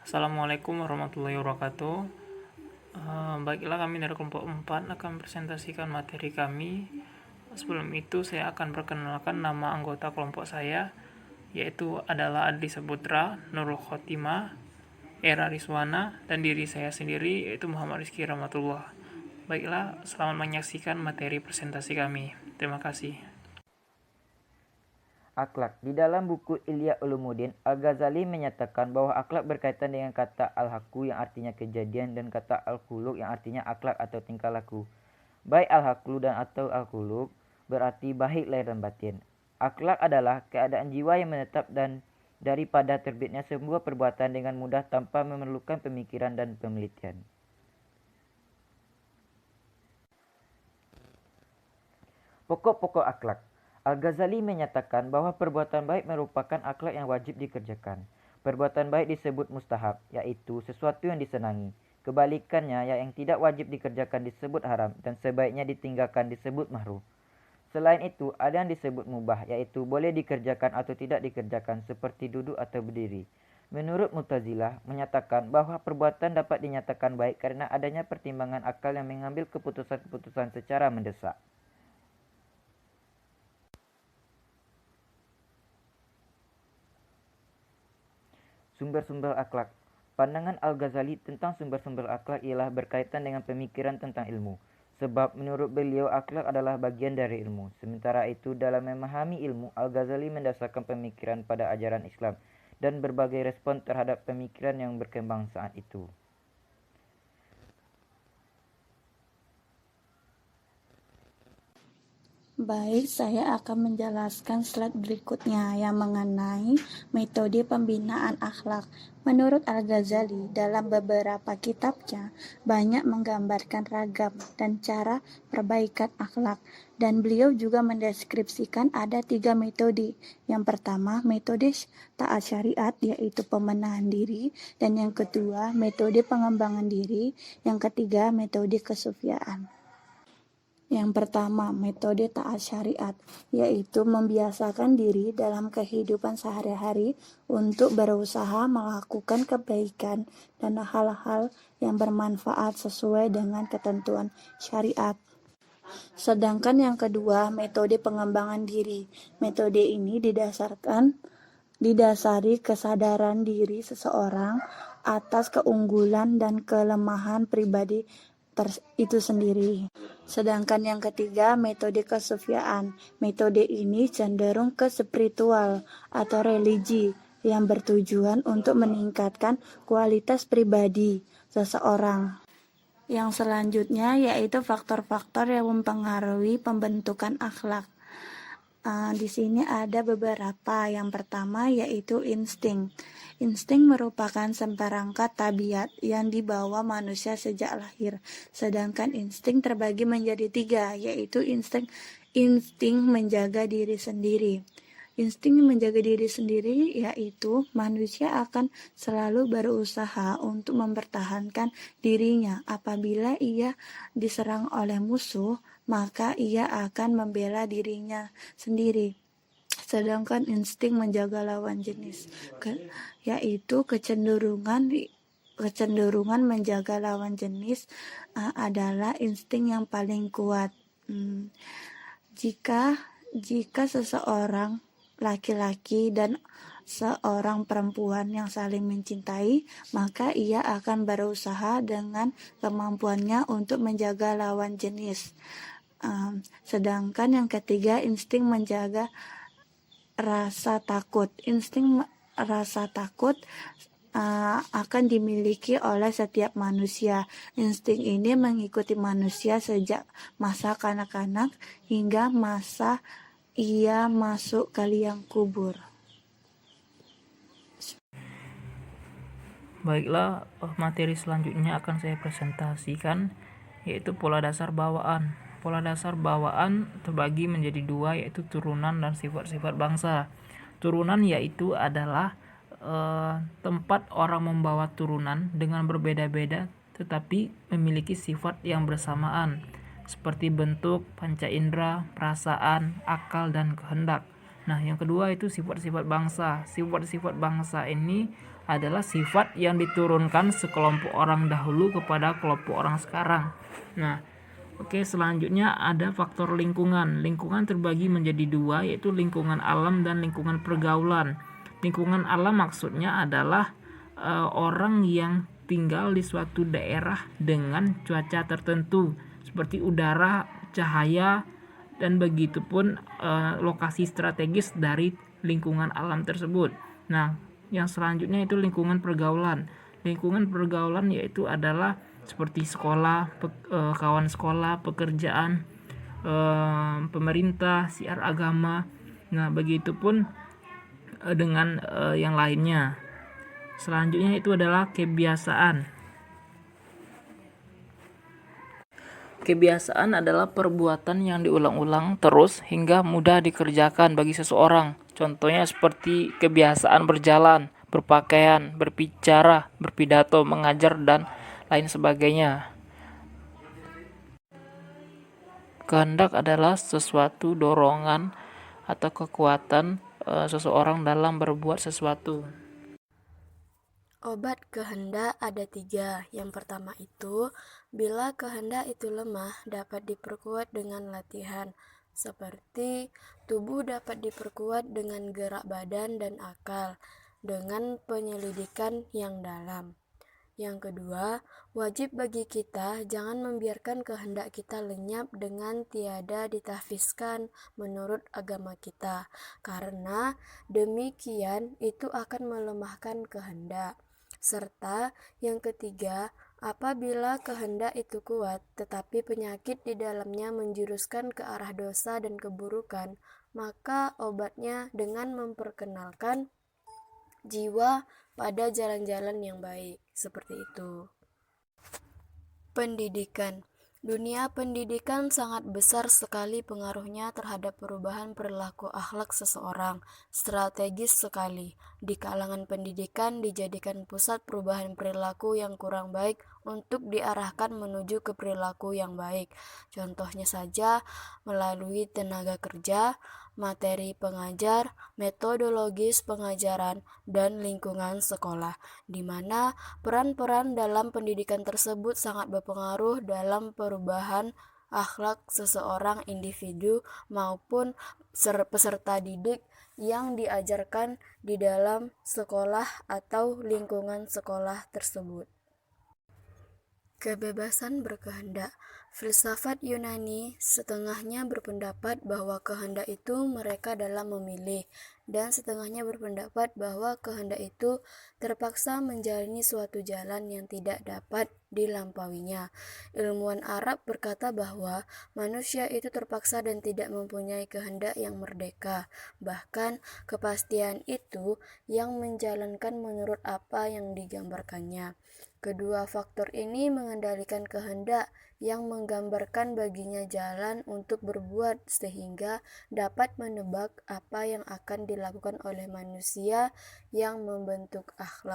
Assalamualaikum warahmatullahi wabarakatuh. Baiklah, kami dari kelompok 4 akan presentasikan materi kami. Sebelum itu saya akan perkenalkan nama anggota kelompok saya, yaitu adalah Adli Saputra, Nurul Khotimah, Era Rizwana, dan diri saya sendiri yaitu Muhammad Rizky Rahmatullah. Baiklah, selamat menyaksikan materi presentasi kami. Terima kasih. Akhlak. Di dalam buku Ihya Ulumuddin, Al-Ghazali menyatakan bahwa akhlak berkaitan dengan kata al-haqqu yang artinya kejadian dan kata al-khuluq yang artinya akhlak atau tingkah laku. Baik al-haqqu dan atau al-khuluq berarti baik lahir dan batin. Akhlak adalah keadaan jiwa yang menetap dan daripada terbitnya sebuah perbuatan dengan mudah tanpa memerlukan pemikiran dan penelitian. Pokok-pokok akhlak. Al-Ghazali menyatakan bahwa perbuatan baik merupakan akhlak yang wajib dikerjakan. Perbuatan baik disebut mustahab, yaitu sesuatu yang disenangi. Kebalikannya, yang tidak wajib dikerjakan disebut haram dan sebaiknya ditinggalkan disebut makruh. Selain itu, ada yang disebut mubah, yaitu boleh dikerjakan atau tidak dikerjakan seperti duduk atau berdiri. Menurut Mu'tazilah menyatakan bahwa perbuatan dapat dinyatakan baik karena adanya pertimbangan akal yang mengambil keputusan-keputusan secara mendesak. Sumber-sumber akhlak. Pandangan Al-Ghazali tentang sumber-sumber akhlak ialah berkaitan dengan pemikiran tentang ilmu. Sebab menurut beliau akhlak adalah bagian dari ilmu. Sementara itu dalam memahami ilmu, Al-Ghazali mendasarkan pemikiran pada ajaran Islam dan berbagai respon terhadap pemikiran yang berkembang saat itu. Baik, saya akan menjelaskan slide berikutnya yang mengenai metode pembinaan akhlak. Menurut Al-Ghazali, dalam beberapa kitabnya banyak menggambarkan ragam dan cara perbaikan akhlak. Dan beliau juga mendeskripsikan ada 3 metode. Yang pertama, metode taat syariat, yaitu pembenahan diri. Dan yang kedua, metode pengembangan diri. Yang ketiga, metode kesufiaan. Yang pertama, metode taat syariat, yaitu membiasakan diri dalam kehidupan sehari-hari untuk berusaha melakukan kebaikan dan hal-hal yang bermanfaat sesuai dengan ketentuan syariat. Sedangkan yang kedua, metode pengembangan diri. Metode ini didasari kesadaran diri seseorang atas keunggulan dan kelemahan pribadi itu sendiri. Sedangkan yang ketiga, metode kesufiaan. Metode ini cenderung ke spiritual atau religi yang bertujuan untuk meningkatkan kualitas pribadi seseorang. Yang selanjutnya yaitu faktor-faktor yang mempengaruhi pembentukan akhlak. Di sini ada beberapa. Yang pertama yaitu insting. Insting merupakan seperangkat tabiat yang dibawa manusia sejak lahir. Sedangkan insting terbagi menjadi 3, yaitu insting menjaga diri sendiri. Insting menjaga diri sendiri yaitu manusia akan selalu berusaha untuk mempertahankan dirinya. Apabila ia diserang oleh musuh, maka ia akan membela dirinya sendiri. Sedangkan insting menjaga lawan jenis, yaitu kecenderungan menjaga lawan jenis adalah insting yang paling kuat. Jika seseorang laki-laki dan seorang perempuan yang saling mencintai, maka ia akan berusaha dengan kemampuannya untuk menjaga lawan jenis. Sedangkan yang ketiga, insting menjaga rasa takut. Insting rasa takut akan dimiliki oleh setiap manusia. Insting ini mengikuti manusia sejak masa kanak-kanak hingga masa ia masuk ke liang kubur. Baiklah, materi selanjutnya akan saya presentasikan, yaitu pola dasar bawaan. Pola dasar bawaan terbagi menjadi 2, yaitu turunan dan sifat-sifat bangsa. Turunan yaitu adalah tempat orang membawa turunan dengan berbeda-beda tetapi memiliki sifat yang bersamaan, seperti bentuk, panca indera, perasaan, akal, dan kehendak. Nah, yang kedua itu sifat-sifat bangsa. Sifat-sifat bangsa ini adalah sifat yang diturunkan sekelompok orang dahulu kepada kelompok orang sekarang. Nah, oke, selanjutnya ada faktor lingkungan. Lingkungan terbagi menjadi dua, yaitu lingkungan alam dan lingkungan pergaulan. Lingkungan alam maksudnya adalah orang yang tinggal di suatu daerah dengan cuaca tertentu seperti udara, cahaya, dan begitupun lokasi strategis dari lingkungan alam tersebut. Nah, yang selanjutnya itu lingkungan pergaulan. Lingkungan pergaulan yaitu adalah seperti sekolah, kawan sekolah, pekerjaan, pemerintah, siar agama. Nah, begitupun dengan yang lainnya. Selanjutnya itu adalah kebiasaan. Kebiasaan adalah perbuatan yang diulang-ulang terus hingga mudah dikerjakan bagi seseorang. Contohnya seperti kebiasaan berjalan, berpakaian, berbicara, berpidato, mengajar, dan lain sebagainya. Kehendak adalah sesuatu dorongan atau kekuatan seseorang dalam berbuat sesuatu. Obat kehendak ada 3. Yang pertama itu, bila kehendak itu lemah dapat diperkuat dengan latihan, seperti tubuh dapat diperkuat dengan gerak badan dan akal, dengan penyelidikan yang dalam. Yang kedua, wajib bagi kita jangan membiarkan kehendak kita lenyap dengan tiada ditahfizkan menurut agama kita, karena demikian itu akan melemahkan kehendak. Serta yang ketiga, apabila kehendak itu kuat, tetapi penyakit di dalamnya menjuruskan ke arah dosa dan keburukan, maka obatnya dengan memperkenalkan jiwa pada jalan-jalan yang baik. Seperti itu. Pendidikan. Dunia pendidikan sangat besar sekali pengaruhnya terhadap perubahan perilaku akhlak seseorang. Strategis sekali. Di kalangan pendidikan dijadikan pusat perubahan perilaku yang kurang baik untuk diarahkan menuju ke perilaku yang baik. Contohnya saja melalui tenaga kerja, materi pengajar, metodologis pengajaran, dan lingkungan sekolah, di mana peran-peran dalam pendidikan tersebut sangat berpengaruh dalam perubahan akhlak seseorang individu maupun peserta didik yang diajarkan di dalam sekolah atau lingkungan sekolah tersebut. Kebebasan berkehendak. Filsafat Yunani setengahnya berpendapat bahwa kehendak itu mereka dalam memilih, dan setengahnya berpendapat bahwa kehendak itu terpaksa menjalani suatu jalan yang tidak dapat dilampauinya. Ilmuwan Arab berkata bahwa manusia itu terpaksa dan tidak mempunyai kehendak yang merdeka. Bahkan kepastian itu yang menjalankan menurut apa yang digambarkannya. Kedua faktor ini mengendalikan kehendak yang menggambarkan baginya jalan untuk berbuat sehingga dapat menebak apa yang akan dilakukan oleh manusia yang membentuk akhlak.